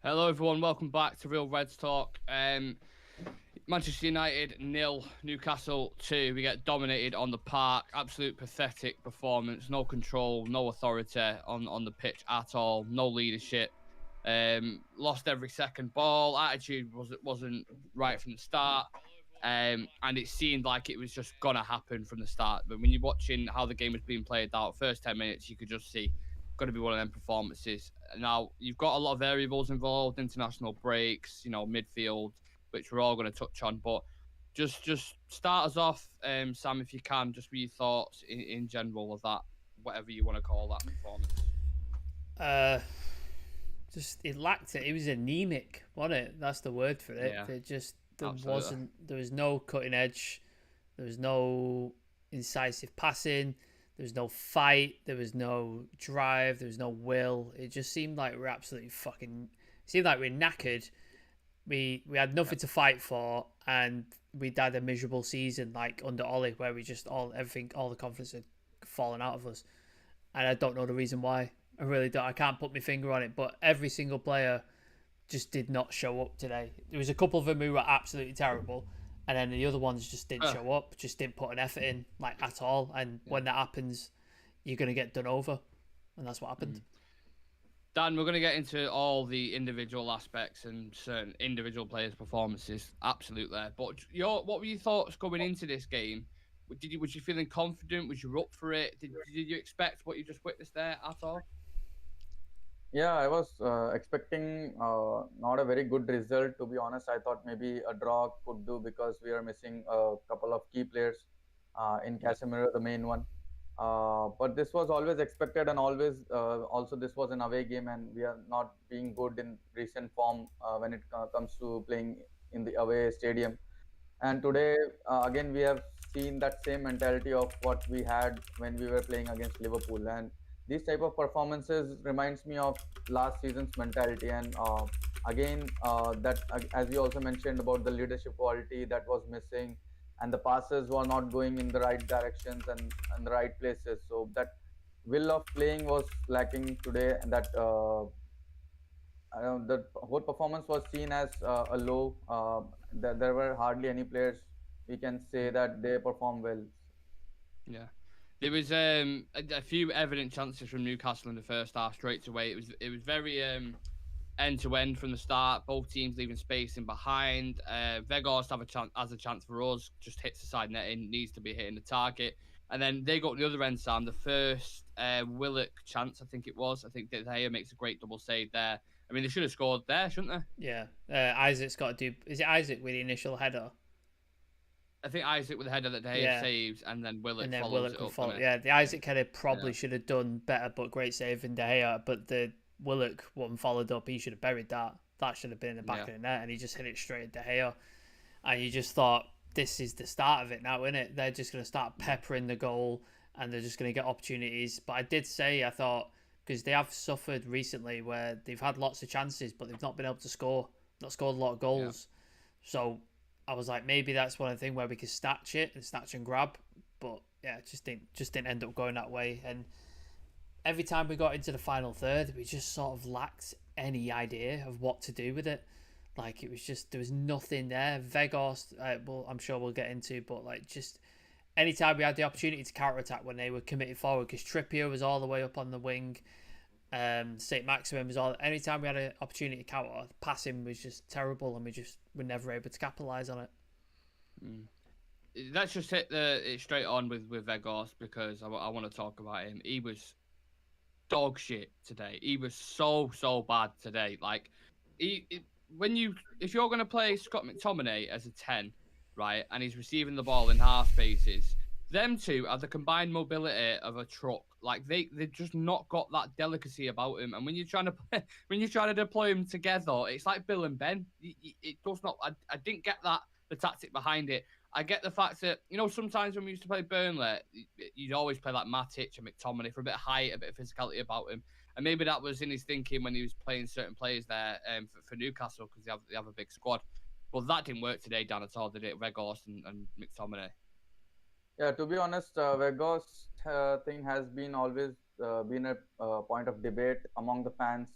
Hello, everyone. Welcome back to Real Reds Talk. Manchester United 0, Newcastle 2. We get dominated on the park. Absolute pathetic performance. No control, no authority on the pitch at all. No leadership. Lost every second ball. Attitude wasn't right from the start. And it seemed like it was just gonna happen from the start. But when you're watching how the game was being played out, first 10 minutes, you could just see going to be one of them performances. Now you've got a lot of variables involved, international breaks, midfield, which we're all going to touch on. But just start us off, Sam, if you can, just with your thoughts in general of that, whatever you want to call that performance. Uh, just it lacked it. It was anemic, wasn't it? That's the word for it. Yeah, absolutely. There was no cutting edge. There was no incisive passing. There was no fight. There was no drive. There was no will. It just seemed like we're absolutely fucking. It seemed like we're knackered. We had Yeah. nothing to fight for, and we'd had a miserable season like under Ollie, where we just all the confidence had fallen out of us, and I don't know the reason why. I really don't. I can't put my finger on it, but every single player just did not show up today. There was a couple of them who were absolutely terrible, and then the other ones just didn't show up, just didn't put an effort in like at all. And Yeah. when that happens, you're gonna get done over, and that's what happened. Mhm. Dan, we're going to get into all the individual aspects and certain individual players' performances, absolutely. But what were your thoughts going into this game? Was you feeling confident? Was you up for it? Did you expect what you just witnessed there at all? Yeah, I was expecting not a very good result. To be honest, I thought maybe a draw could do because we are missing a couple of key players in Yeah, Casemiro, the main one. But this was always expected, and always also this was an away game, and we are not being good in recent form when it comes to playing in the away stadium. And today, again, we have seen that same mentality of what we had when we were playing against Liverpool. And these type of performances reminds me of last season's mentality. And again, as you also mentioned about the leadership quality that was missing, and the passes were not going in the right directions and the right places. So that will of playing was lacking today, and that the whole performance was seen as a low. There were hardly any players we can say mm, that they perform well. yeah. There was a few evident chances from Newcastle in the first half straight away. It was very end to end from the start. Both teams leaving space in behind. Vegas has a chance for us. Just hits the side netting. Needs to be hitting the target. And then they got the other end, Sam. The first Willock chance, I think it was. I think De Gea makes a great double save there. I mean, they should have scored there, shouldn't they? Yeah, Isaac's got to do. Is it Isaac with the initial header? I think Isaac with the header that De Gea Yeah, saves, and then and Willock then follows Willock it would up, follow. doesn't Yeah, the Isaac header he? Yeah, probably should have done better, but great save in De Gea. But the Willock one followed up. He should have buried that. That should have been in the back yeah, of the net, and he just hit it straight at De Gea. And you just thought, this is the start of it now, isn't it? They're just going to start yeah, peppering the goal, and they're just going to get opportunities. But I did say, I thought, because they have suffered recently where they've had lots of chances, but they've not been able to score, not scored a lot of yeah. goals. So I was like, maybe that's one of the things where we could snatch it and snatch and grab. But yeah, it just didn't end up going that way. And every time we got into the final third, we just sort of lacked any idea of what to do with it. Like it was just there was nothing there. Vegas, well, I'm sure we'll get into, but like just anytime we had the opportunity to counter attack when they were committed forward, because Trippier was all the way up on the wing, Saint Maximin was all. Anytime we had an opportunity to counter, passing was just terrible, and we just were never able to capitalize on it. Mm. Let's just hit it straight on with Vegas because I want to talk about him. He was dog shit today. He was so bad today. Like, when if you're gonna play Scott McTominay as a 10, right, and he's receiving the ball in half spaces, them two have the combined mobility of a truck. Like they've just not got that delicacy about him. And when you're trying to when you're trying to deploy them together, it's like Bill and Ben. It does not. I didn't get that the tactic behind it. I get the fact that, sometimes when we used to play Burnley, you'd always play like Matic and McTominay for a bit of height, a bit of physicality about him. And maybe that was in his thinking when he was playing certain players there for Newcastle because they have a big squad. But that didn't work today, Dan, at all, did it? Weghorst and McTominay. Yeah, to be honest, Vegas thing has been always been a point of debate among the fans.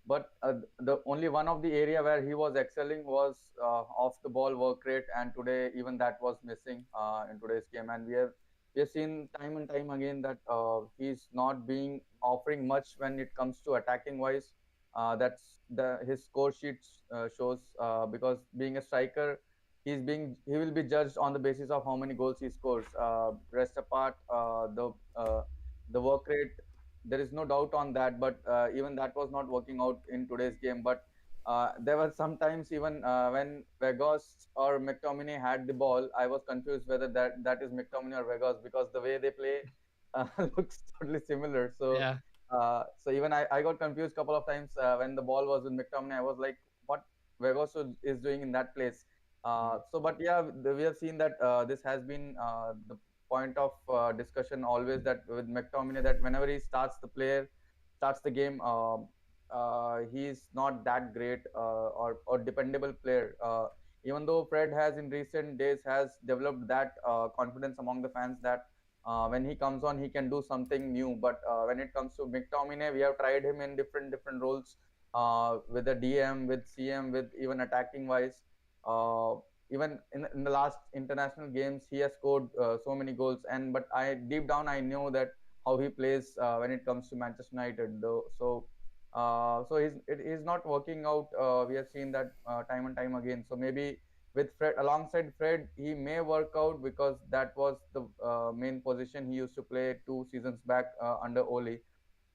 But the only one of the area where he was excelling was off the ball work rate, and today even that was missing in today's game. And we have seen time and time again that he's not being offering much when it comes to attacking wise. That's the his score sheets shows, because being a striker, he will be judged on the basis of how many goals he scores. Rest apart, the work rate, there is no doubt on that. But even that was not working out in today's game. But there were sometimes even when Vegas or McTominay had the ball, I was confused whether that is McTominay or Vegas, because the way they play looks totally similar. So Yeah. even I got confused a couple of times when the ball was with McTominay. I was like, what Vegas is doing in that place? But yeah, we have seen that this has been the point of discussion always, that with McTominay, that whenever he starts the game, he's not that great or dependable player. Even though Fred has in recent days has developed that confidence among the fans that when he comes on, he can do something new. But when it comes to McTominay, we have tried him in different roles, with the DM, with CM, with even attacking wise. Uh, Even in the last international games, he has scored so many goals. And but I deep down I know that how he plays when it comes to Manchester United, though. So it is not working out. We have seen that time and time again. So maybe with Fred, alongside Fred, he may work out, because that was the main position he used to play 2 seasons back under Oli.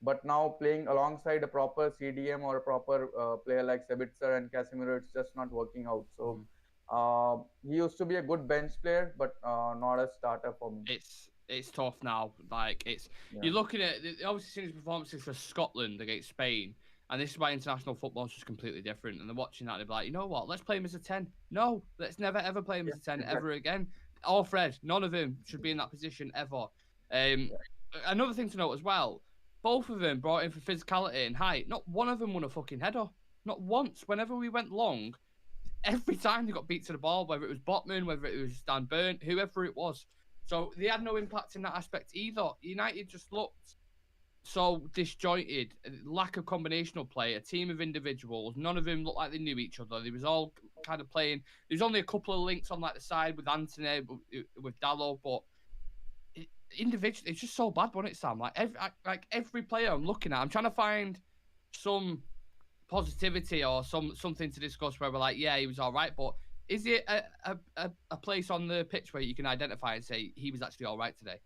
But now playing alongside a proper CDM or a proper player like Sabitzer and Casemiro, it's just not working out. So he used to be a good bench player, but not a starter for me. It's tough now. Like Yeah. you're looking at obviously seen his performances for Scotland against Spain, and this is why international football is just completely different. And they're watching that, they're like, you know what? Let's play him as a 10. No, let's never ever play him Yeah. as a 10 ever Exactly. again. Or Fred, none of them should be in that position ever. Um, Yeah. Another thing to note as well, both of them brought in for physicality and height. Not one of them won a fucking header. Not once. Whenever we went long, every time they got beat to the ball, whether it was Botman, whether it was Dan Burn, whoever it was. So they had no impact in that aspect either. United just looked so disjointed, lack of combinational play, a team of individuals. None of them looked like they knew each other. They was all kind of playing. There's only a couple of links on like the side with Anthony, with Dallo, but individually, it's just so bad, wasn't it, Sam? Like every player I'm looking at, I'm trying to find some positivity or something to discuss where we're like, yeah, he was all right, but is it a place on the pitch where you can identify and say he was actually all right today?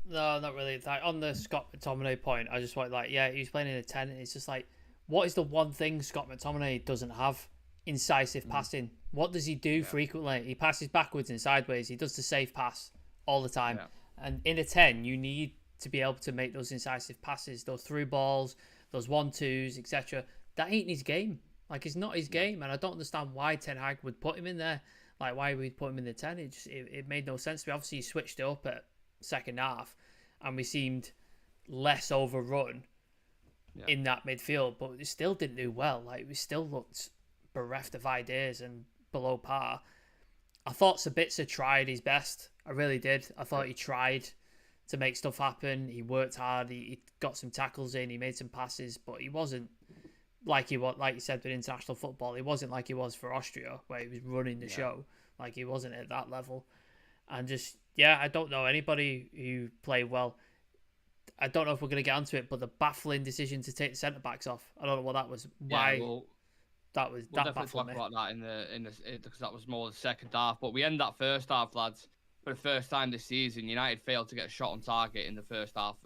No, not really. Like on the Scott McTominay point, I just want yeah, he was playing in a 10. And it's just like, what is the one thing Scott McTominay doesn't have? Incisive passing. What does he do frequently? He passes backwards and sideways. He does the safe pass all the time. Yeah. And in a 10, you need to be able to make those incisive passes, those through balls, those 1-2s, etc. That ain't his game. Like, it's not his game. And I don't understand why Ten Hag would put him in there. Like, why would we put him in the 10? It made no sense to me. Obviously, he switched it up at second half, and we seemed less overrun in that midfield, but we still didn't do well. Like, we still looked bereft of ideas and below par. I thought Sabitzer tried his best. I really did. I thought he tried to make stuff happen. He worked hard. He got some tackles in. He made some passes, but he wasn't like you said with international football. He wasn't like he was for Austria, where he was running the show. Like, he wasn't at that level. And just, yeah, I don't know anybody who played well. I don't know if we're going to get onto it, but the baffling decision to take the centre backs off. I don't know what that was. Why that was we'll that definitely baffled talk me. about that in because that was more the second half. But we end that first half, lads. For the first time this season, United failed to get a shot on target in the first half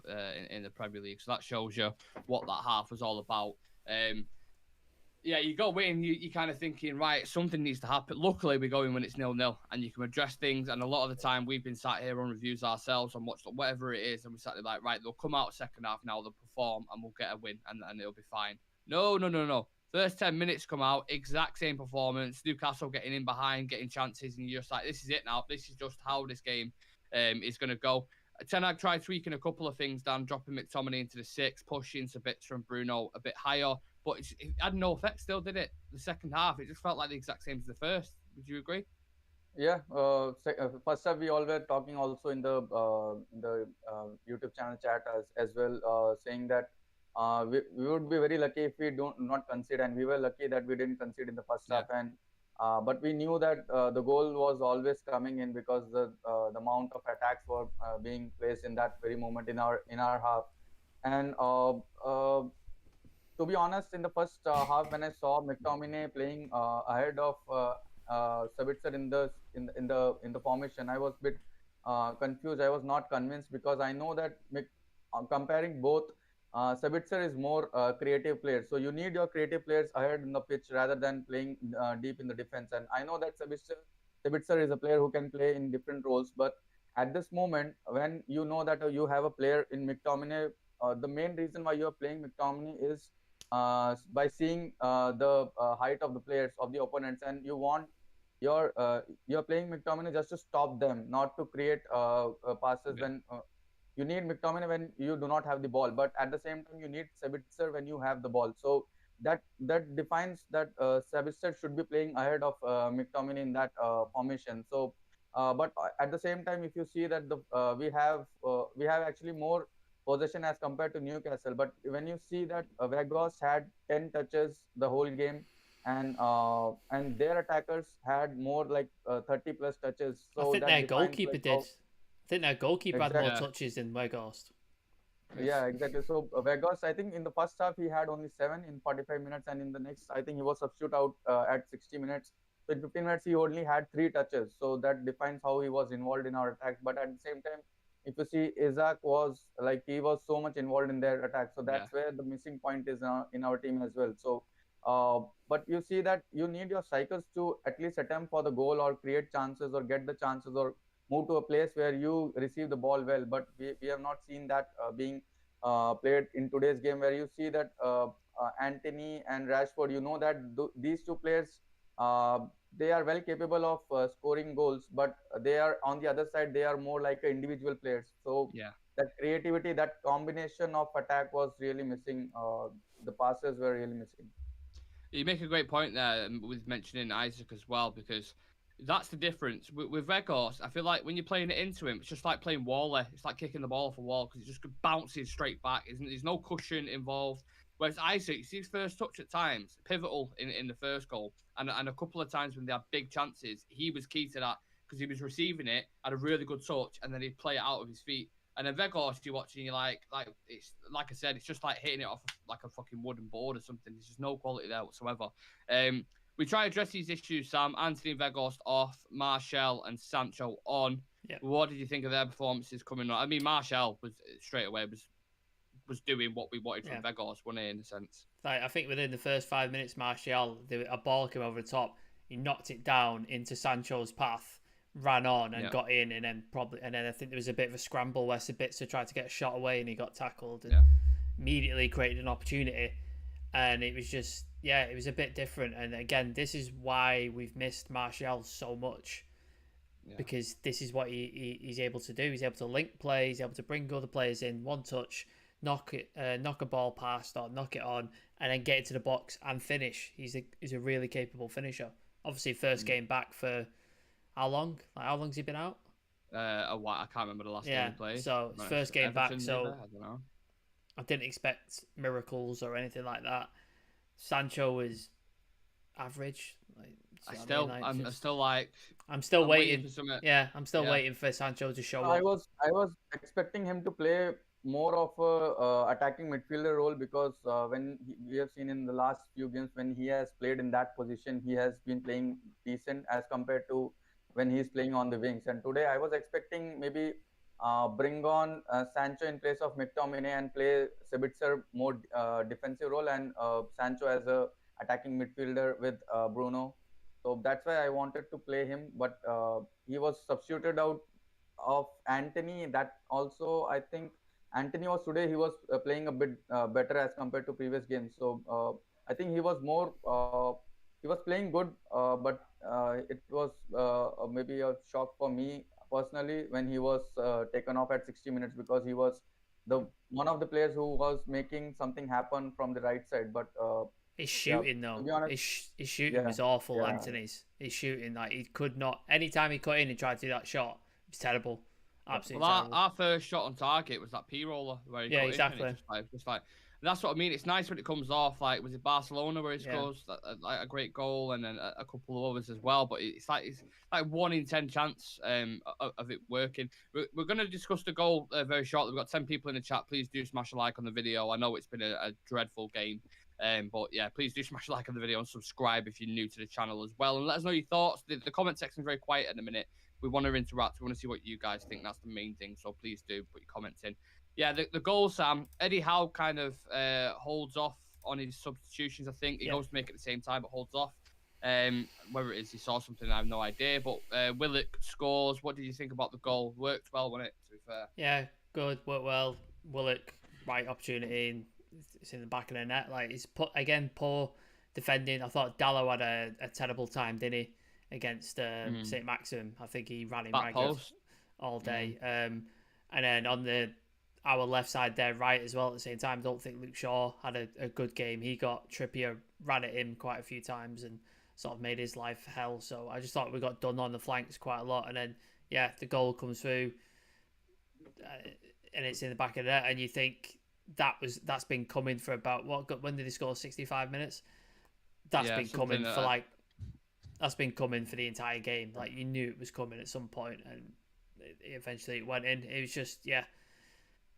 in the Premier League. So that shows you what that half was all about. Yeah, you go in, you're kind of thinking, right, something needs to happen. Luckily, we go in when it's 0-0, and you can address things. And a lot of the time, we've been sat here on reviews ourselves and watched whatever it is, and we sat there like, right, they'll come out second half now, they'll perform, and we'll get a win, and it'll be fine. No. First 10 minutes come out, exact same performance. Newcastle getting in behind, getting chances, and you're just like, this is it now. This is just how this game is going to go. Ten Hag tried tweaking a couple of things, Dan, dropping McTominay into the 6, pushing Sabitzer and Bruno a bit higher, but it had no effect still, did it? The second half, it just felt like the exact same as the first. Would you agree? Yeah. First half, we all were talking also in the YouTube channel chat as well, saying that we would be very lucky if we don't not concede, and we were lucky that we didn't concede in the first half. And but we knew that the goal was always coming in because the amount of attacks were being placed in that very moment in our half. And to be honest, in the first half, when I saw McTominay playing ahead of Sabitzer in the formation, I was a bit confused. I was not convinced because I know that comparing both, Sabitzer is more creative player. So you need your creative players ahead in the pitch rather than playing deep in the defense. And I know that Sabitzer is a player who can play in different roles, but at this moment, when you know that you have a player in McTominay, the main reason why you are playing McTominay is by seeing the height of the players of the opponents, and you want you're playing McTominay just to stop them, not to create passes when you need McTominay when you do not have the ball, but at the same time you need Sabitzer when you have the ball. So that defines that Sabitzer should be playing ahead of McTominay in that formation. So, but at the same time, if you see that we have actually more possession as compared to Newcastle. But when you see that Vegas had 10 touches the whole game, and their attackers had more like 30 plus touches. I So think that their defines goalkeeper like did. how I think their goalkeeper had more exactly. touches than Weghorst. Yeah, exactly. So Vegas, I think in the first half he had only 7 in 45 minutes, and in the next, I think he was substitute out at 60 minutes. So in 15 minutes, he only had 3 touches. So that defines how he was involved in our attacks. But at the same time, if you see, Isaac was like he was so much involved in their attack. So that's where the missing point is in our team as well. So, but you see that you need your strikers to at least attempt for the goal or create chances or get the chances or move to a place where you receive the ball well. But we have not seen that being played in today's game, where you see that Anthony and Rashford, you know that these two players, uh, they are well capable of scoring goals, but they are on the other side, they are more like individual players. So that creativity, that combination of attack was really missing. The passes were really missing. You make a great point there with mentioning Isaac as well, because that's the difference. With Vegas, I feel like when you're playing it into him, it's just like playing Wally. It's like kicking the ball off a wall because it just bounces straight back. There's no cushion involved. Whereas Isaac, you see his first touch at times, pivotal in the first goal. And a couple of times when they had big chances, he was key to that because he was receiving it, had a really good touch, and then he'd play it out of his feet. And then Vegas, you're watching, you're like it's like I said, it's just like hitting it off like a fucking wooden board or something. There's just no quality there whatsoever. We try to address these issues, Sam. Anthony and Vegas off, Martial and Sancho on. Yep. What did you think of their performances coming on? I mean, Martial was straight away was doing what we wanted from Vegas, wasn't he, in a sense? Like, I think within the first 5 minutes, Martial, a ball came over the top. He knocked it down into Sancho's path, ran on and got in, and then I think there was a bit of a scramble where Sabitzer tried to get a shot away and he got tackled and immediately created an opportunity. And it was just, it was a bit different. And again, this is why we've missed Martial so much. Because this is what he's able to do. He's able to link play. He's able to bring other players in, one touch, knock a ball past or knock it on, and then get into the box and finish. He's a really capable finisher. Obviously, first game back for how long? Like, how long's he been out? A while. I can't remember the last game he played. So his first game back. So I don't know. I didn't expect miracles or anything like that. Sancho was average. I'm still waiting for some. I'm still waiting for Sancho to show up. I was expecting him to play more of a attacking midfielder role, because we have seen in the last few games when he has played in that position, he has been playing decent as compared to when he's playing on the wings. And today I was expecting maybe bring on Sancho in place of McTominay and play Sabitzer more defensive role, and Sancho as a attacking midfielder with Bruno. So that's why I wanted to play him, but he was substituted out of Anthony. That also, I think Anthony was today, he was playing a bit better as compared to previous games. So I think he was he was playing good, but it was maybe a shock for me personally when he was taken off at 60 minutes, because he was one of the players who was making something happen from the right side. But his shooting though, his shooting was awful. Anthony's his shooting, like, he could not. Anytime he cut in and tried to do that shot, it was terrible. Absolutely Well, terrible. our first shot on target was that P roller where he Yeah, got in, exactly. and it just like that's what I mean. It's nice when it comes off. Like, was it Barcelona where he scores like a great goal, and then a couple of others as well. But it's like 1 in 10 chance of it working. We're going to discuss the goal very shortly. We've got 10 people in the chat. Please do smash a like on the video. I know it's been a dreadful game. But yeah, please do smash a like on the video and subscribe if you're new to the channel as well. And let us know your thoughts. The comment section is very quiet at the minute. We want to interact. We want to see what you guys think. That's the main thing. So please do put your comments in. Yeah, the goal, Sam. Eddie Howe kind of holds off on his substitutions, I think. He goes to make it at the same time, but holds off. Whether it is he saw something, I have no idea. But Willock scores. What did you think about the goal? Worked well, wasn't it, to be fair? Yeah, good. Worked well. Willock, right opportunity. And it's in the back of the net. Like, it's poor defending. I thought Dallo had a terrible time, didn't he? Against St. Maxim. I think he ran him ragged all day. And then on our left side there, right as well at the same time, I don't think Luke Shaw had a good game. He got Trippier, ran at him quite a few times and sort of made his life hell. So I just thought we got done on the flanks quite a lot. And then, yeah, the goal comes through and it's in the back of the net. And you think that's been coming for about, when did he score? 65 minutes? That's been coming for that's been coming for the entire game. Like, you knew it was coming at some point, and eventually it went in. It was just,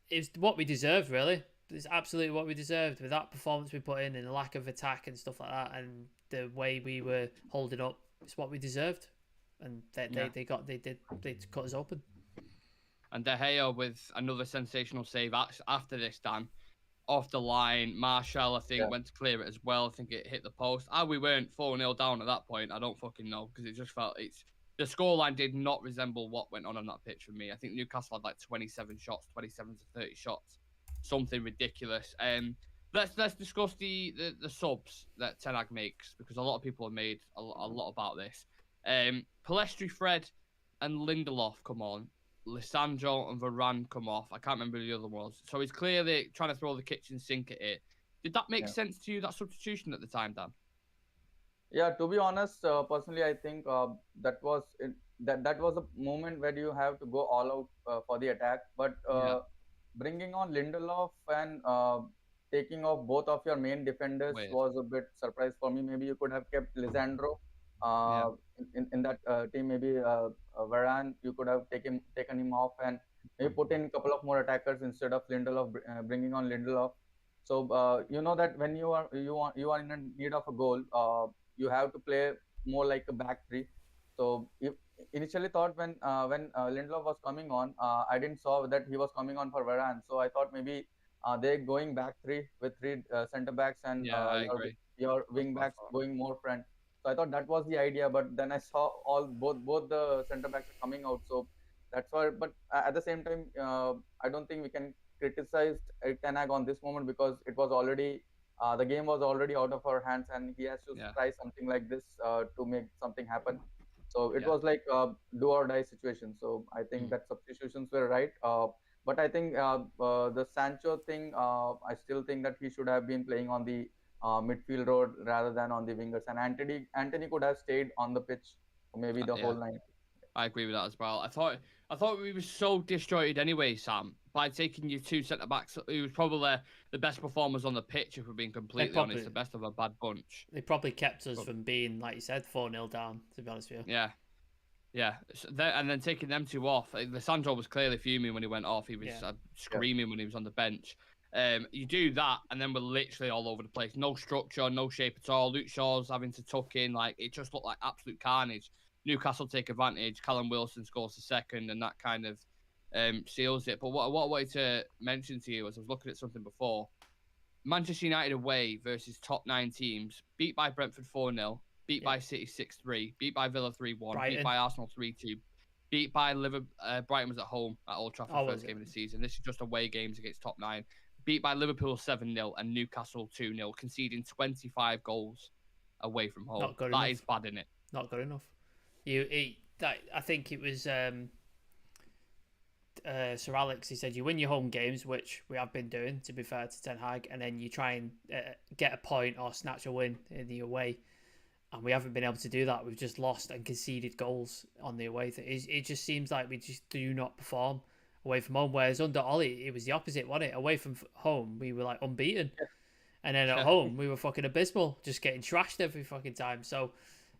it's what we deserved, really. It's absolutely what we deserved with that performance we put in and the lack of attack and stuff like that, and the way we were holding up. It's what we deserved, and they cut us open. And De Gea with another sensational save after this, Dan. Off the line, Marshall, I think, went to clear it as well. I think it hit the post. We weren't 4-0 down at that point. I don't fucking know, because it just felt the scoreline did not resemble what went on that pitch for me. I think Newcastle had like 27 shots, 27 to 30 shots, something ridiculous. Let's discuss the subs that Ten Hag makes, because a lot of people have made a lot about this. Palestri, Fred, and Lindelof come on. Lissandro and Varane come off. I can't remember who the other was. So he's clearly trying to throw the kitchen sink at it. Did that make sense to you, that substitution at the time, Dan? Yeah, to be honest, personally, I think that was a moment where you have to go all out for the attack. But bringing on Lindelof and taking off both of your main defenders was a bit surprise for me. Maybe you could have kept Lisandro in that team. Maybe Varane, you could have taken him off and maybe put in a couple of more attackers instead of Lindelof, bringing on Lindelof. So you know that when you are in need of a goal, you have to play more like a back three. So if initially thought when Lindelof was coming on, I didn't saw that he was coming on for Varane. So I thought maybe they're going back three with three center backs and your wing backs going more front. So I thought that was the idea, but then I saw both the center backs are coming out. So that's why. But at the same time, I don't think we can criticize Ten Hag on this moment, because it was already the game was already out of our hands, and he has to try something like this to make something happen. So it was like do or die situation. So I think that substitutions were right. But I think the Sancho thing, I still think that he should have been playing on the midfield road rather than on the wingers. And Anthony could have stayed on the pitch maybe the whole night. I agree with that as well. I thought we were so disjointed anyway, Sam, by taking you two centre backs. It was probably the best performers on the pitch, if we're being completely honest. The best of a bad bunch. They probably kept us from being, like you said, 4-0 down, to be honest with you. Yeah. So and then taking them two off. Lissandro was clearly fuming when he went off. He was screaming when he was on the bench. You do that, and then we're literally all over the place. No structure, no shape at all. Luke Shaw's having to tuck in. Like, it just looked like absolute carnage. Newcastle take advantage. Callum Wilson scores the second, and that kind of seals it. But what I wanted to mention to you, as I was looking at something before, Manchester United away versus top 9 teams, beat by Brentford 4-0, beat by City 6-3, beat by Villa 3-1, beat by Arsenal 3-2, beat by Liverpool. Brighton was at home at Old Trafford first game of the season. This is just away games against top 9. Beat by Liverpool 7-0 and Newcastle 2-0, conceding 25 goals away from home. That is bad, isn't it? Not good enough. I think it was Sir Alex. He said you win your home games, which we have been doing, to be fair to Ten Hag, and then you try and get a point or snatch a win in the away. and we haven't been able to do that. We've just lost and conceded goals on the away thing. It just seems like we just do not perform away from home. Whereas under Ollie, it was the opposite, wasn't it? Away from home, we were like unbeaten, and then at home we were fucking abysmal, just getting trashed every fucking time. So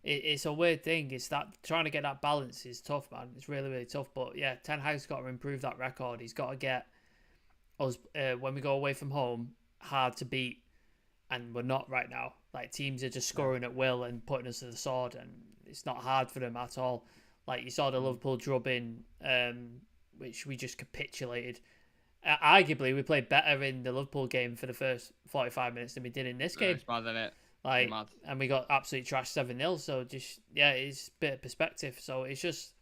it's a weird thing. It's that trying to get that balance is tough, man. It's really, really tough. But yeah, Ten Hag's got to improve that record. He's got to get us when we go away from home hard to beat, and we're not right now. Like, teams are just scoring at will and putting us to the sword, and it's not hard for them at all. Like, you saw the Liverpool drubbing, which we just capitulated. Arguably, we played better in the Liverpool game for the first 45 minutes than we did in this game. It's mad, isn't it? Like, and we got absolutely trashed 7-0. So just, yeah, it's a bit of perspective. So it's just,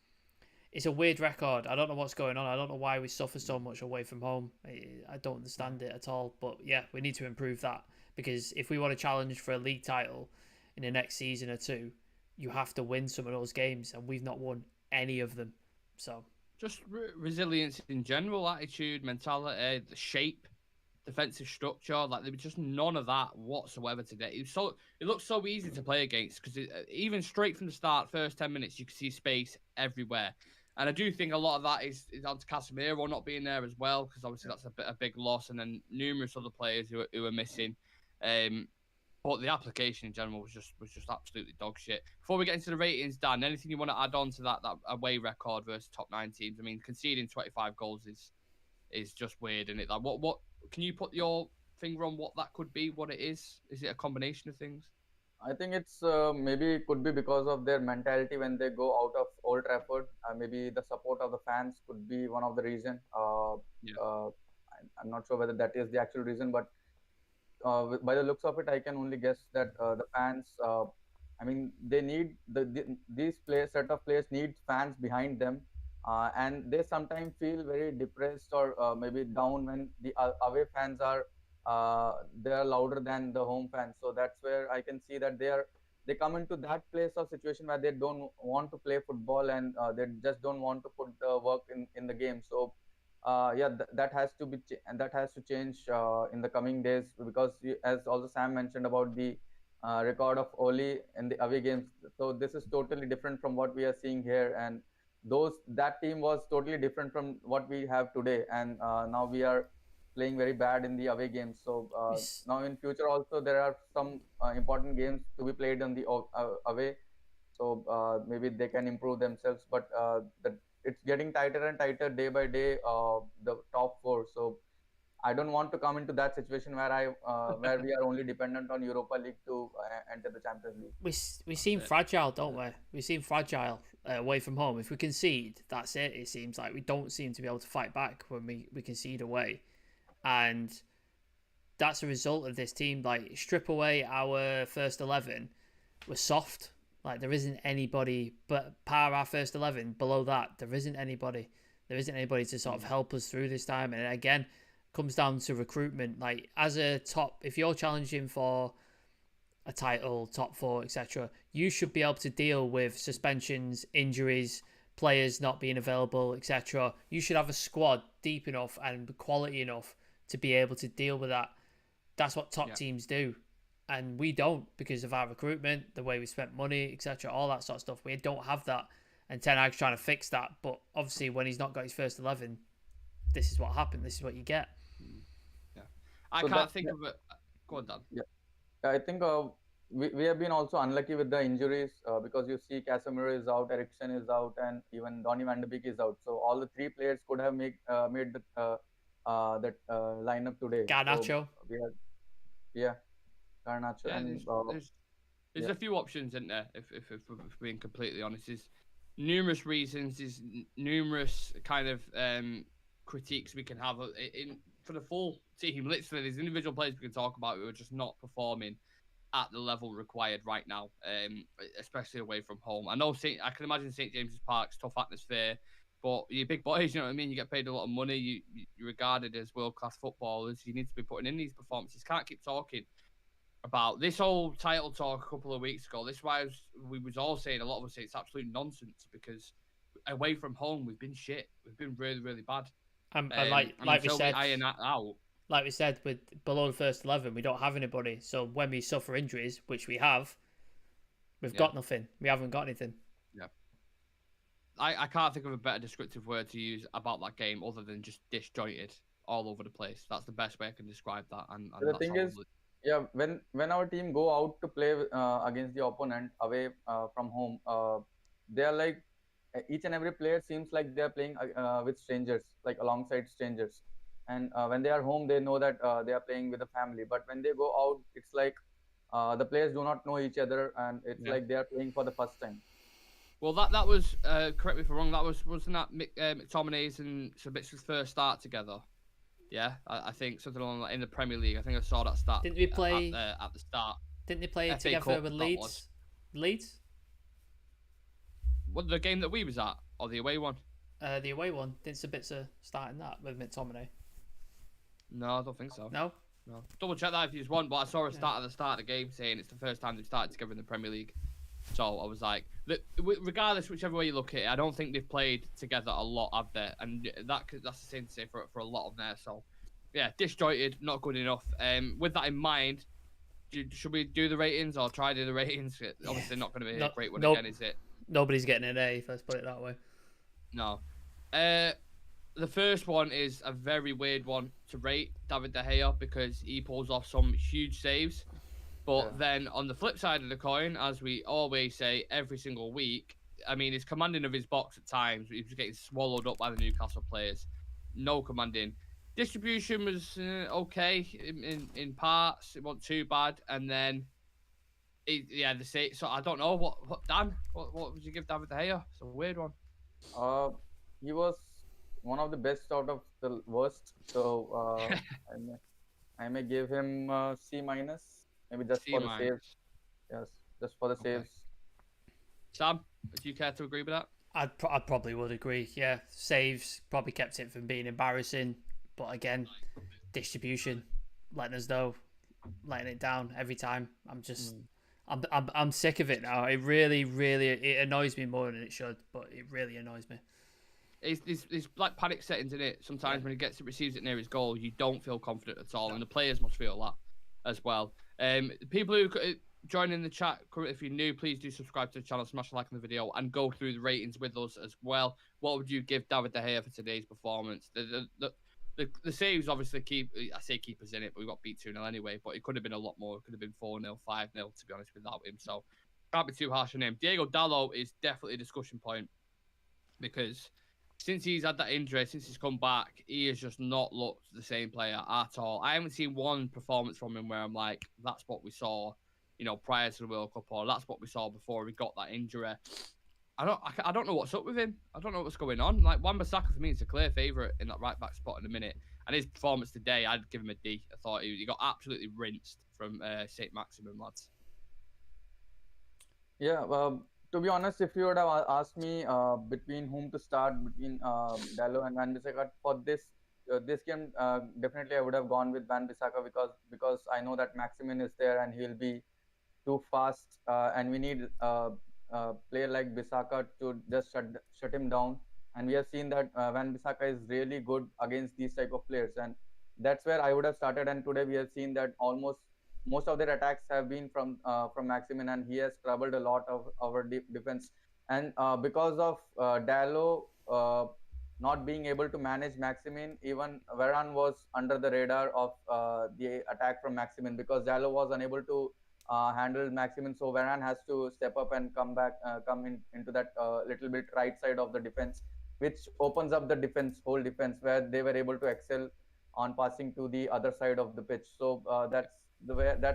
it's a weird record. I don't know what's going on. I don't know why we suffer so much away from home. I don't understand it at all. But yeah, we need to improve that, because if we want to challenge for a league title in the next season or two, you have to win some of those games, and we've not won any of them. So just resilience in general, attitude, mentality, the shape, defensive structure. Like, there was just none of that whatsoever today. It looked so easy to play against, because even straight from the start, first 10 minutes, you could see space everywhere. And I do think a lot of that is down to Casemiro not being there as well, because obviously that's a big loss, and then numerous other players who are missing. But the application in general was just absolutely dog shit. Before we get into the ratings, Dan, anything you want to add on to that away record versus top 9 teams? I mean, conceding 25 goals is just weird, isn't it? Like, what can you put your finger on what that could be? What it is? Is it a combination of things? I think it's maybe it could be because of their mentality when they go out of Old Trafford. Maybe the support of the fans could be one of the reason. I'm not sure whether that is the actual reason, but by the looks of it, I can only guess that the fans. I mean, they need these set of players need fans behind them, and they sometimes feel very depressed or maybe down when the away fans are they are louder than the home fans. So that's where I can see that they come into that place of situation where they don't want to play football, and they just don't want to put the work in the game. So that has to be and that has to change in the coming days, because as also Sam mentioned about the record of Oli in the away games. So this is totally different from what we are seeing here, and that team was totally different from what we have today, and now we are playing very bad in the away games. So now in future also there are some important games to be played on the away. So maybe they can improve themselves, but it's getting tighter and tighter day by day. The top 4. So I don't want to come into that situation where where we are only dependent on Europa League to enter the Champions League. We seem fragile, don't we? We seem fragile away from home. If we concede, that's it. It seems like we don't seem to be able to fight back when we concede away, and that's a result of this team. Like, strip away our first 11, we're soft. Like, there isn't anybody but par our first 11. Below that, there isn't anybody. There isn't anybody to sort of help us through this time. And again, comes down to recruitment. Like, as a top, if you're challenging for a title, top 4, etc., you should be able to deal with suspensions, injuries, players not being available, etc. You should have a squad deep enough and quality enough to be able to deal with that. That's what top teams do. And we don't, because of our recruitment, the way we spent money, etc., all that sort of stuff. We don't have that. And Ten Hag's trying to fix that. But obviously, when he's not got his first 11, this is what happened. This is what you get. Yeah, I can't think of it. Go on, Dan. Yeah, I think we have been also unlucky with the injuries, because you see Casemiro is out, Eriksen is out, and even Donny van de Beek is out. So all the 3 players could have made that lineup today. Garnacho. So Garnacho. Yeah, and there's a few options, isn't there? If we're being completely honest, there's numerous reasons. There's numerous kind of critiques we can have for the full team. Literally, there's individual players we can talk about who are just not performing at the level required right now, especially away from home. I know I can imagine St James's Park's tough atmosphere, but you're big boys, you know what I mean? You get paid a lot of money. You're regarded as world-class footballers. You need to be putting in these performances. Can't keep talking about this whole title talk a couple of weeks ago. This is why we was all saying, a lot of us say it's absolute nonsense, because away from home we've been shit. We've been really, really bad. Like we said, iron that out. Like we said, with below the first 11, we don't have anybody. So when we suffer injuries, which we have, We've got nothing. We haven't got anything. Yeah. I can't think of a better descriptive word to use about that game other than just disjointed all over the place. That's the best way I can describe that. And The that's thing how is, when our team go out to play against the opponent away from home, they are like each and every player seems like they are playing with strangers, like alongside strangers. And when they are home, they know that they are playing with a family. But when they go out, it's like the players do not know each other, and it's like they are playing for the first time. Well, that was correct me if I'm wrong. Wasn't that McTominay's and Sabitz's first start together? Yeah, I think something along that in the Premier League. I think I saw that start. Didn't we play at the start? Didn't they play FA together Cup, with that Leeds? was. Leeds? What, the game that we was at, or the away one? The away one. Didn't Sabitzer start in that with McTominay? No, I don't think so. No. Double check that if you just want. But I saw a start at the start of the game saying it's the first time they've started together in the Premier League. So I was like, regardless whichever way you look at it, I don't think they've played together a lot, have they? And that's the same to say for a lot of there. So yeah, disjointed, not good enough. With that in mind, should we do the ratings or try to do the ratings? Obviously not going to be a great one again, is it? Nobody's getting an A, let's put it that way. No. The first one is a very weird one to rate David De Gea because he pulls off some huge saves. But then on the flip side of the coin, as we always say every single week, I mean, his commanding of his box at times, he was getting swallowed up by the Newcastle players. No commanding. Distribution was okay in parts. It wasn't too bad. And then, the same. So I don't know what Dan. What would you give David De Gea? It's a weird one. He was one of the best out of the worst. So I may give him C minus. Maybe just for the saves. Yes, just for the saves. Sam, do you care to agree with that? I probably would agree. Yeah, saves probably kept it from being embarrassing, but again, distribution, letting us know, letting it down every time. I'm sick of it now. It really it annoys me more than it should, but it really annoys me. It's like panic settings in it. Sometimes when he receives it near his goal, you don't feel confident at all, and the players must feel that as well. People who join in the chat, if you're new, please do subscribe to the channel, smash a like on the video, and go through the ratings with us as well. What would you give David De Gea for today's performance? The saves obviously I say keep us in it, but we got beat 2-0 anyway. But it could have been a lot more. It could have been 4-0, 5-0, to be honest, without him. So can't be too harsh on him. Diego Dalot is definitely a discussion point because since he's had that injury, since he's come back, he has just not looked the same player at all. I haven't seen one performance from him where I'm like, that's what we saw, prior to the World Cup, or that's what we saw before he got that injury. I don't know what's up with him. I don't know what's going on. Like, Wan-Bissaka for me is a clear favourite in that right back spot in a minute. And his performance today, I'd give him a D. I thought he got absolutely rinsed from St. Maximin, lads. Yeah, to be honest, if you would have asked me between whom to start, between Dalot and Wan-Bissaka for this game, definitely I would have gone with Wan-Bissaka because I know that Maximin is there and he'll be too fast, and we need a player like Bissaka to just shut him down. And we have seen that Wan-Bissaka is really good against these type of players, and that's where I would have started. And today we have seen that most of their attacks have been from Maximin, and he has troubled a lot of our defense. And because of Dalot not being able to manage Maximin, even Varane was under the radar of the attack from Maximin because Dalot was unable to handle Maximin. So Varane has to step up and come into that little bit right side of the defense, which opens up the whole defense, where they were able to excel on passing to the other side of the pitch. So that's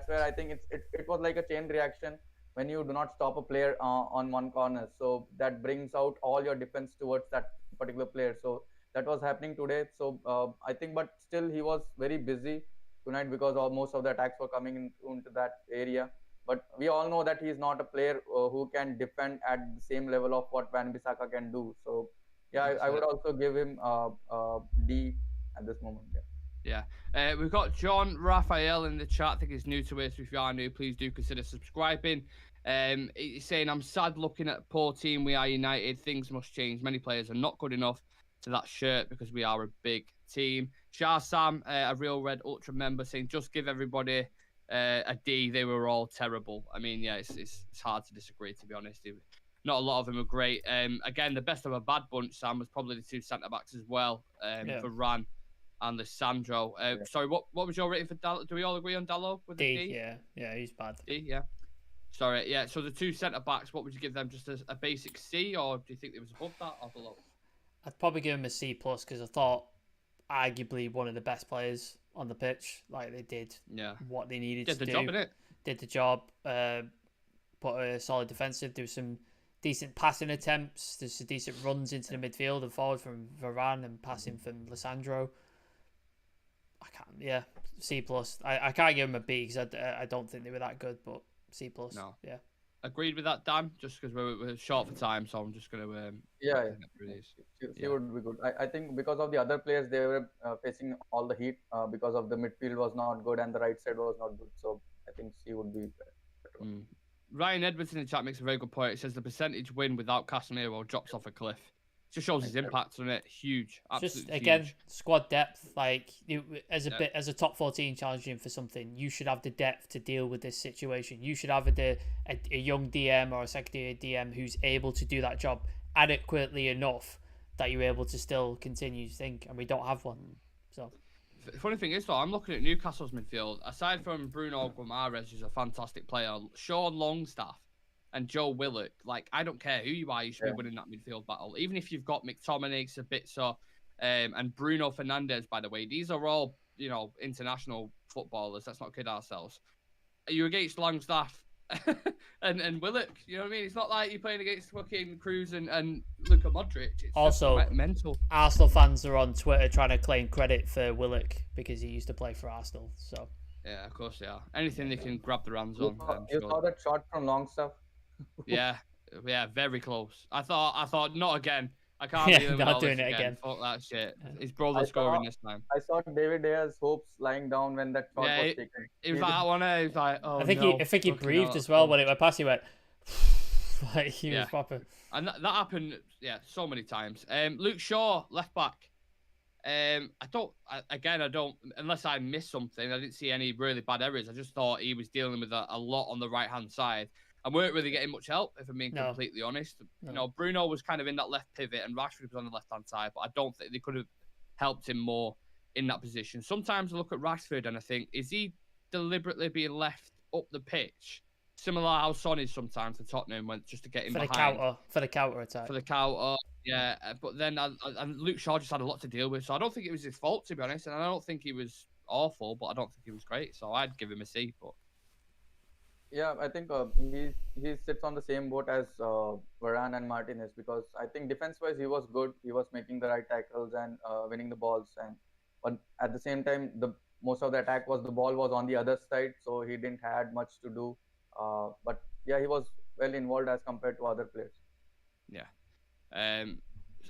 where I think it was like a chain reaction when you do not stop a player on one corner. So that brings out all your defense towards that particular player. So that was happening today. So I think, but still he was very busy tonight because most of the attacks were coming into that area. But we all know that he is not a player who can defend at the same level of what Wan-Bissaka can do. So yeah, I would also give him D at this moment. Yeah. We've got John Raphael in the chat. I think he's new to us. If you are new, please do consider subscribing. He's saying, I'm sad looking at a poor team. We are united. Things must change. Many players are not good enough to that shirt because we are a big team. Shah Sam, a Real Red Ultra member, saying, just give everybody a D, they were all terrible. I mean, yeah, it's hard to disagree, to be honest. Not a lot of them are great. Again, the best of a bad bunch, Sam, was probably the two centre backs as well, Varane and Lissandro. Sorry, what was your rating for Dalot? Do we all agree on Dalot with a D? Yeah, he's bad. D, yeah. Sorry, yeah. So the two centre backs, what would you give them? Just a basic C, or do you think it was above that or below? I'd probably give him a C plus because I thought arguably one of the best players on the pitch. Like they did what they needed to do. Did the job, innit? Did the job. Put a solid defensive. There was some decent passing attempts. There's some decent runs into the midfield and forward from Varane and passing from Lissandro. C plus. I can't give him a B because I don't think they were that good, but C plus. No. Yeah. Agreed with that, Dan. Just because we're short for time, so I'm just gonna She would be good. I think because of the other players, they were facing all the heat because of the midfield was not good and the right side was not good. So I think she would be better. Ryan Edwards in the chat makes a very good point. It says the percentage win without Casemiro drops off a cliff. Just shows his impact on it. Huge. Absolutely just again, huge. Squad depth. Like as a top 14 challenging for something, you should have the depth to deal with this situation. You should have a young DM or a second year DM who's able to do that job adequately enough that you're able to still continue to think. And we don't have one. So. The funny thing is, though, I'm looking at Newcastle's midfield. Aside from Bruno Guimaraes, who's a fantastic player, Sean Longstaff and Joe Willock, like, I don't care who you are, you should be winning that midfield battle. Even if you've got McTominay, Sabitzer, and Bruno Fernandes, by the way, these are all, international footballers. Let's not kid ourselves. You're against Longstaff and Willock, you know what I mean? It's not like you're playing against fucking Cruz and Luka Modric. It's also mental. Arsenal fans are on Twitter trying to claim credit for Willock because he used to play for Arsenal. So yeah, of course they are. Anything they can grab their hands on. You saw that shot from Longstaff? Yeah, very close. I thought not again. I can't be not doing it again. Fuck that shit. His brother scoring this time. I saw David Dea's hopes lying down when that shot was taken. He was like, I want to. He was like, oh, I think he breathed as well when it went past. He went like he was proper. And that happened, so many times. Luke Shaw, left back. I don't. Unless I missed something, I didn't see any really bad errors. I just thought he was dealing with a lot on the right hand side. And weren't really getting much help, if I'm being completely honest. No. Bruno was kind of in that left pivot and Rashford was on the left-hand side, but I don't think they could have helped him more in that position. Sometimes I look at Rashford and I think, is he deliberately being left up the pitch? Similar how Son is sometimes for Tottenham, went just to get him behind. For the counter attack. For the counter, yeah. But then and Luke Shaw just had a lot to deal with, so I don't think it was his fault, to be honest. And I don't think he was awful, but I don't think he was great. So I'd give him a C, but... Yeah, I think he sits on the same boat as Varane and Martinez because I think defense-wise he was good. He was making the right tackles and winning the balls, but at the same time, most of the attack the ball was on the other side, so he didn't had much to do. But yeah, he was well involved as compared to other players. Yeah.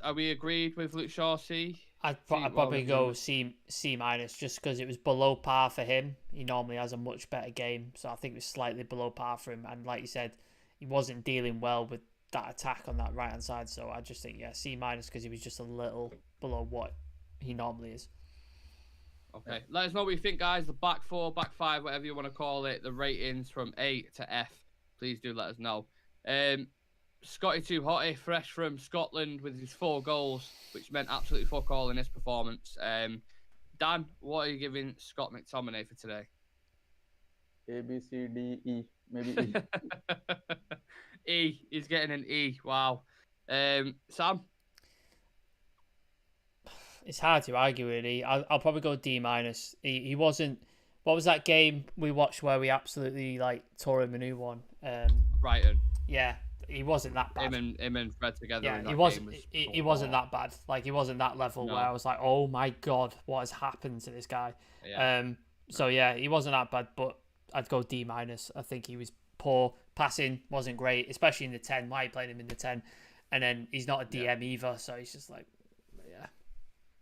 Are we agreed with Luke Shaw? C? I'd probably go C minus just because it was below par for him. He normally has a much better game, so I think it was slightly below par for him. And like you said, he wasn't dealing well with that attack on that right hand side. So I just think C minus because he was just a little below what he normally is. Okay, let us know what you think, guys. The back four, back five, whatever you want to call it. The ratings from A to F. Please do let us know. Scotty Too Hotty, fresh from Scotland with his 4 goals, which meant absolutely fuck all in this performance. Dan, what are you giving Scott McTominay for today? A, B, C, D, E. Maybe E. E. He's getting an E. Wow. Sam? It's hard to argue with E. I'll probably go D minus. He wasn't... What was that game we watched where we absolutely tore him a new one? Brighton. Yeah. He wasn't that bad. Him and Fred together. Yeah, he wasn't that bad. He wasn't that level where I was like, oh my god, what has happened to this guy? Yeah. So yeah, he wasn't that bad, but I'd go D minus. I think he was poor. Passing wasn't great, especially in the 10. Why are you playing him in the 10? And then he's not a DM either, so he's just like, yeah.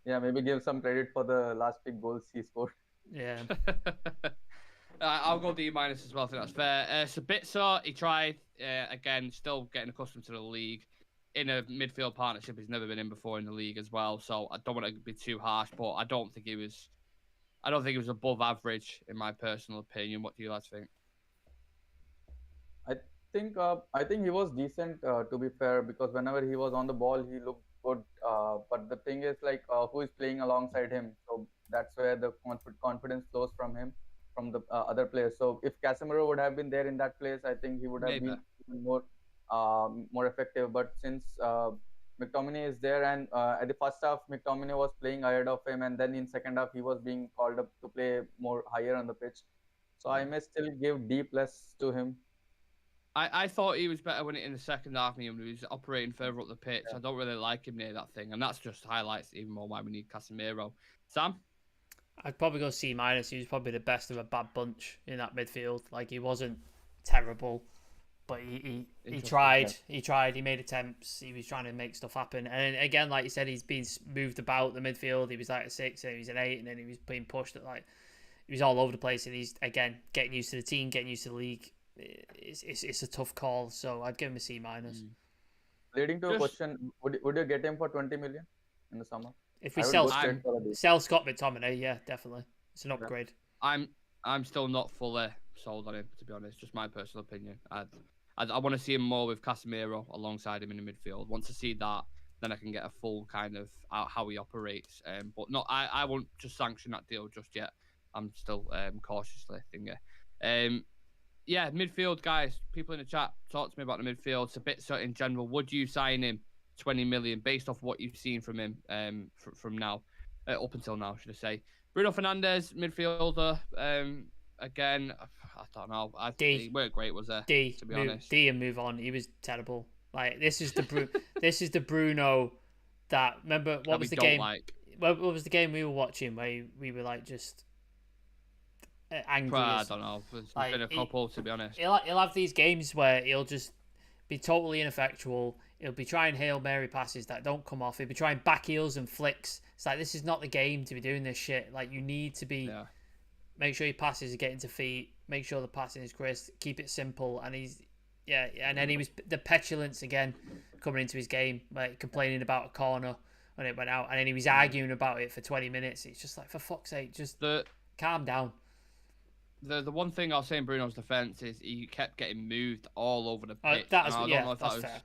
Yeah, maybe give some credit for the last big goals he scored. Yeah. I'll go D minus as well. I think that's fair. Sabitzer, he tried again, still getting accustomed to the league in a midfield partnership. He's never been in before in the league as well, so I don't want to be too harsh, but I don't think he was I don't think it was above average, in my personal opinion. What do you guys think? I I think he was decent, to be fair, because whenever he was on the ball, he looked good. But the thing is, like, who is playing alongside him? So that's where the confidence flows from him, from the other players. So if Casemiro would have been there in that place, I think he would have Maybe. been even more effective. But since McTominay is there, and at the first half, McTominay was playing ahead of him, and then in second half, he was being called up to play more higher on the pitch. So I may still give D plus to him. I thought he was better when in the second half when he was operating further up the pitch. Yeah. I don't really like him near that thing, and that's just highlights even more why we need Casemiro. Sam? I'd probably go C minus. He was probably the best of a bad bunch in that midfield. Like, he wasn't terrible, but he tried. He tried. He made attempts. He was trying to make stuff happen. And again, like you said, he's been moved about the midfield. He was like a 6, and he was an 8, and then he was being pushed at like he was all over the place. And he's again getting used to the team, getting used to the league. It's a tough call, so I'd give him a C minus. Leading to a question: would you get him for 20 million in the summer? If we I would sell go straight for a D. Scott McTominay, yeah, definitely, it's an upgrade. I'm still not fully sold on him, to be honest. Just my personal opinion. I want to see him more with Casemiro alongside him in the midfield. Once I see that, then I can get a full kind of how he operates. But no, I won't just sanction that deal just yet. I'm still cautiously thinking. Yeah, midfield guys. People in the chat, talk to me about the midfield. Sabitzer in general. Would you sign him 20 million based off what you've seen from him from now, up until now, should I say? Bruno Fernandes, midfielder. Again, I don't know. He weren't great, was there? D, to be honest. D and move on. He was terrible. Like, this is the this is the Bruno that, remember what was the game? Like. What was the game we were watching where we were like just angry? I don't know. There's been a couple, to be honest. He'll have these games where he'll just be totally ineffectual. He'll be trying Hail Mary passes that don't come off. He'll be trying back heels and flicks. It's like, this is not the game to be doing this shit. Like, you need to be make sure your passes are getting to feet. Make sure the passing is crisp. Keep it simple. And and then he was the petulance again coming into his game, like complaining about a corner when it went out, and then he was arguing about it for 20 minutes. It's just like, for fuck's sake, just calm down. The one thing I'll say in Bruno's defense is he kept getting moved all over the pitch. I don't know if that was fair.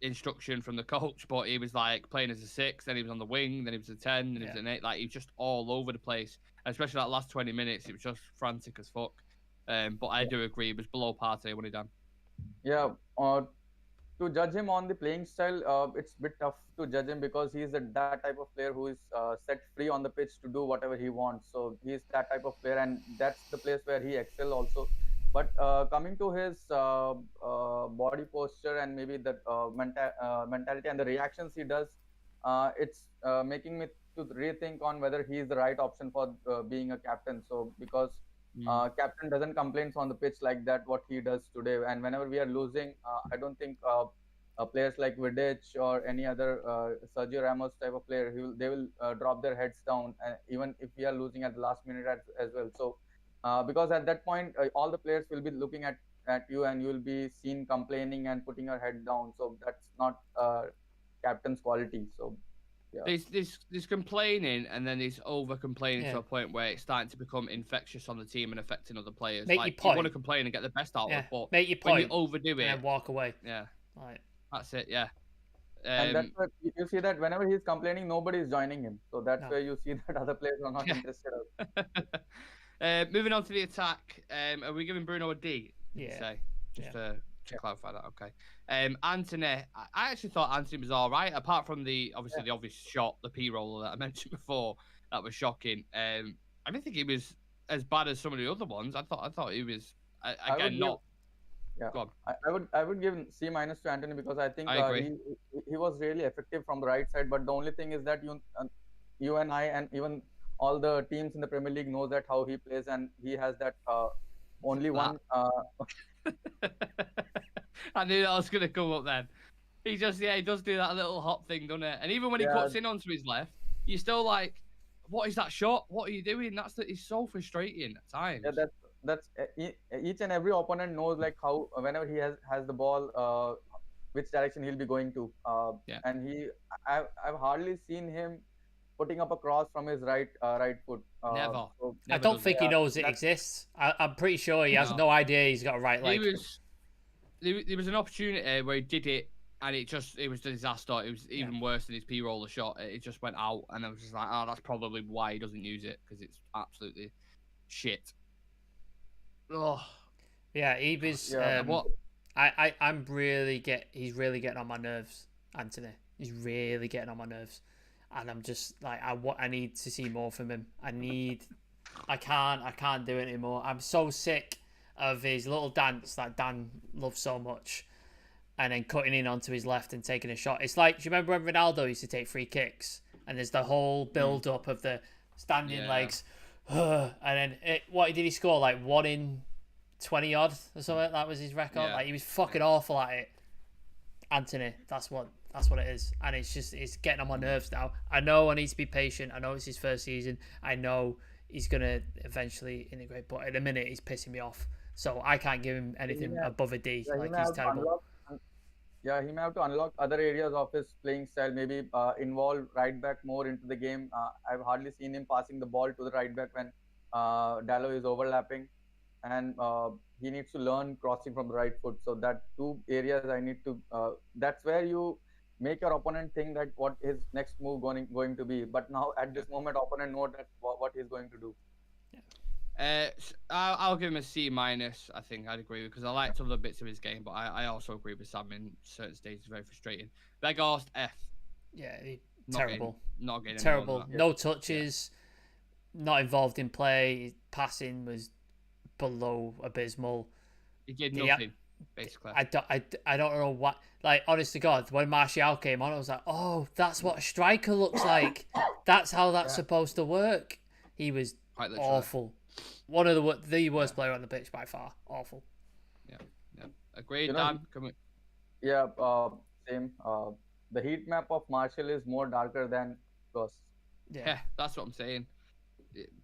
Instruction from the coach, but he was like playing as a 6, then he was on the wing, then he was a 10, then he was an 8. Like, he was just all over the place. Especially that last 20 minutes, it was just frantic as fuck. But I do agree, it was below par today when he done. Yeah. To judge him on the playing style, it's a bit tough to judge him because he's that type of player who is set free on the pitch to do whatever he wants. So he's that type of player, and that's the place where he excels also. But coming to his body posture and maybe the mentality and the reactions he does, it's making me to rethink on whether he is the right option for being a captain. So because captain doesn't complain on the pitch like that, what he does today. And whenever we are losing, I don't think players like Vidic or any other Sergio Ramos type of player, they will drop their heads down, even if we are losing at the last minute as well. So because at that point, all the players will be looking at you, and you will be seen complaining and putting your head down. So that's not captain's quality. So yeah. There's complaining, and then there's over complaining to a point where it's starting to become infectious on the team and affecting other players. Make like, your point. You want to complain and get the best out of it, but make your point, when you overdo it and walk away. Yeah, right. That's it. Yeah. And that's where you see that whenever he's complaining, nobody is joining him. So that's where you see that other players are not interested. Moving on to the attack, are we giving Bruno a D? Yeah. Just to clarify that, okay. Anthony, I actually thought Anthony was all right, apart from the obvious shot, the P-roller that I mentioned before, that was shocking. I didn't think he was as bad as some of the other ones. I thought he was not. Yeah, go on. I would give C minus to Anthony because I think he was really effective from the right side. But the only thing is that you and I and even all the teams in the Premier League knows that how he plays, and he has that only one. I knew that was gonna come up then. He does do that little hop thing, doesn't it? And even when he cuts in onto his left, you're still like, what is that shot? What are you doing? It's so frustrating at times. Yeah, that's each and every opponent knows like how whenever he has the ball, which direction he'll be going to. And I've hardly seen him putting up a cross from his right foot. Never. So I Never don't does think it. he knows it that exists. I'm pretty sure he has No. no idea he's got a right He leg. was there was an opportunity where he did it, and it was a disaster. It was even worse than his P-roller shot. It just went out, and I was just like, oh, that's probably why he doesn't use it, because it's absolutely shit. Oh, Yeah, he was. yeah, what? He's really getting on my nerves, Anthony. He's really getting on my nerves, and I'm just like, I need to see more from him. I can't do it anymore. I'm so sick of his little dance that Dan loves so much, and then cutting in onto his left and taking a shot. It's like, do you remember when Ronaldo used to take free kicks, and there's the whole build up of the standing Yeah. legs, and then what did he score, like 1 in 20 odd or something? That was his record. Yeah. Like, he was fucking awful at it. Anthony, that's what it is, and it's getting on my nerves now. I know I need to be patient. I know it's his first season. I know he's gonna eventually integrate, but at the minute he's pissing me off. So I can't give him anything above a D. yeah, he Like, may he's have to terrible. he may have to unlock other areas of his playing style. Maybe involve right back more into the game. I've hardly seen him passing the ball to the right back when Dallo is overlapping, and he needs to learn crossing from the right foot. So that two areas I need to. That's where you make your opponent think that what his next move going to be. But now at this moment, opponent know that what he's going to do. I'll give him a C minus. I think I'd agree with, because I liked other bits of his game, but I also agree with Sam in certain stages. Very frustrating. Vegas F. Yeah, Not terrible. Not getting Terrible. No touches. Not involved in play. His passing was below abysmal. He did nothing, basically. I don't know what. Like, honest to God, when Martial came on, I was like, oh, that's what a striker looks like. That's how that's supposed to work. He was awful. One of the worst player on the pitch by far. Awful. Yeah. Agreed, Dan. Yeah, same. The heat map of Marshall is more darker than Ghost. Yeah, that's what I'm saying.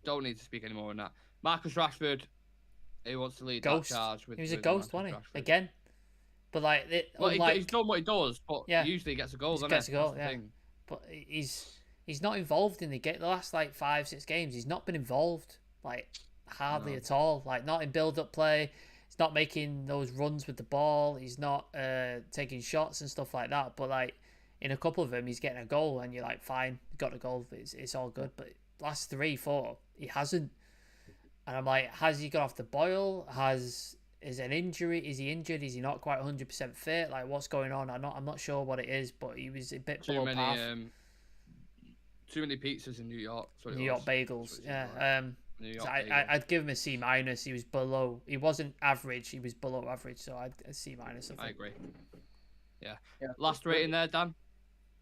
Don't need to speak any more on that. Marcus Rashford, he wants to lead that charge. He was a ghost, wasn't he? Again. But like, he's done what he does, but he usually gets a goal. He gets a goal, yeah. But he's not involved in the last like 5-6 games. He's not been involved, like, hardly at all. Like, not in build-up play. He's not making those runs with the ball. He's not taking shots and stuff like that. But like, in a couple of them, he's getting a goal, and you're like, fine, got a goal. It's all good. But last 3-4, he hasn't. And I'm like, has he got off the boil? Is an injury? Is he injured? Is he not quite 100% fit? Like, what's going on? I'm not sure what it is, but he was a bit below par. Too many pizzas in New York. New York bagels. Yeah. So I'd give him a C minus. He was below. He wasn't average. He was below average. So I'd a C minus. I agree. Yeah. Last rating there, Dan.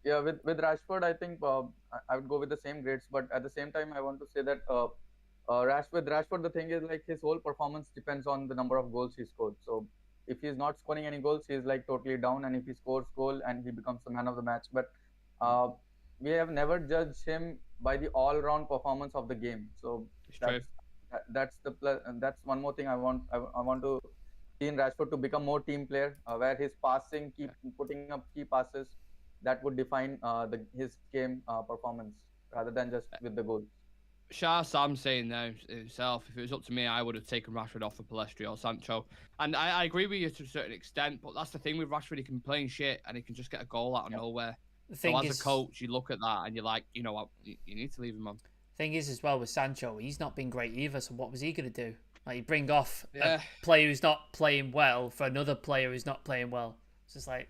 Yeah, with Rashford, I think I would go with the same grades. But at the same time, I want to say that Rashford, the thing is, like, his whole performance depends on the number of goals he scored. So if he's not scoring any goals, he's like totally down. And if he scores goal, and he becomes the man of the match. But we have never judged him by the all-round performance of the game. So that's one more thing I want to see in Rashford, to become more team player, where his passing, putting up key passes, that would define his game performance rather than just with the goals. Sam saying now himself, if it was up to me, I would have taken Rashford off for Palestri or Sancho. And I agree with you to a certain extent, but that's the thing with Rashford, he can be playing shit and he can just get a goal out of nowhere. So as a coach, you look at that and you're like, you know what, you need to leave him on. Thing is, as well, with Sancho, he's not been great either. So what was he going to do? Like, you bring off a player who's not playing well for another player who's not playing well. It's just like,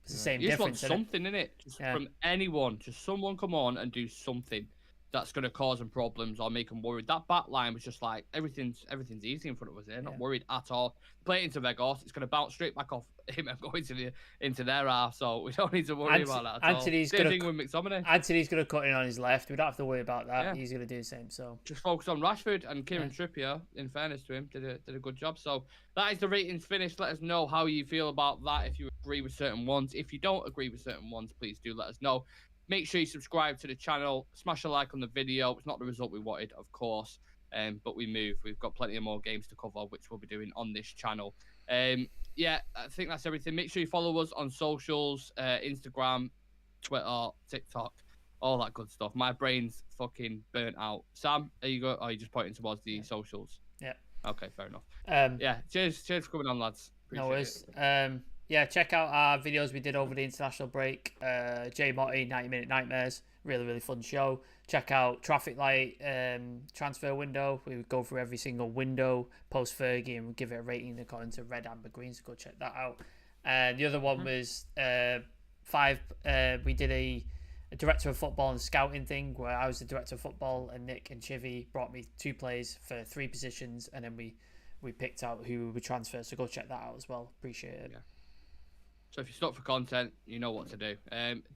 it's the same difference. You just want something in it, from anyone. Just someone come on and do something that's going to cause them problems or make them worried. That back line was just like, everything's easy in front of us here. Not worried at all. Play it into Vegas, it's going to bounce straight back off him and go into their half. So we don't need to worry about that at all. Same thing with McTominay. Anthony's going to cut in on his left. We don't have to worry about that. Yeah. He's going to do the same. So just focus on Rashford, and Kieran Trippier, in fairness to him, did a good job. So that is the ratings finished. Let us know how you feel about that. If you agree with certain ones, if you don't agree with certain ones, please do let us know. Make sure you subscribe to the channel, smash a like on the video. It's not the result we wanted, of course, but we move. We've got plenty of more games to cover, which we'll be doing on this channel. Yeah, I think that's everything. Make sure you follow us on socials, Instagram, Twitter, TikTok, all that good stuff. My brain's fucking burnt out. Sam, are you are you just pointing towards the socials? Yeah. Okay, fair enough. Um, Yeah, cheers for coming on, lads. no Appreciate worries. it. Yeah, check out our videos we did over the international break. Jay Motti, 90-minute nightmares, really fun show. Check out Traffic Light transfer window. We would go through every single window post Fergie and we give it a rating according to red, amber, green. So go check that out. And the other one was we did a director of football and scouting thing where I was the director of football and Nick and Chivy brought me 2 players for 3 positions and then we picked out who would transfer. So go check that out as well. Appreciate it. Yeah. So if you're stuck for content, you know what to do.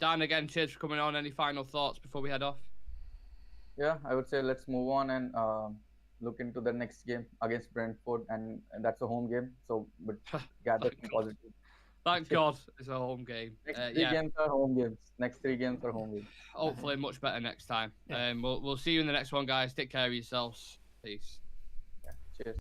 Dan, again, cheers for coming on. Any final thoughts before we head off? Yeah, I would say let's move on and look into the next game against Brentford, and that's a home game. So, but gather some positive. Thank God it's a home game. Next 3 games are home games. Next 3 games are home games. Hopefully, much better next time. Yeah. We'll see you in the next one, guys. Take care of yourselves. Peace. Yeah, cheers.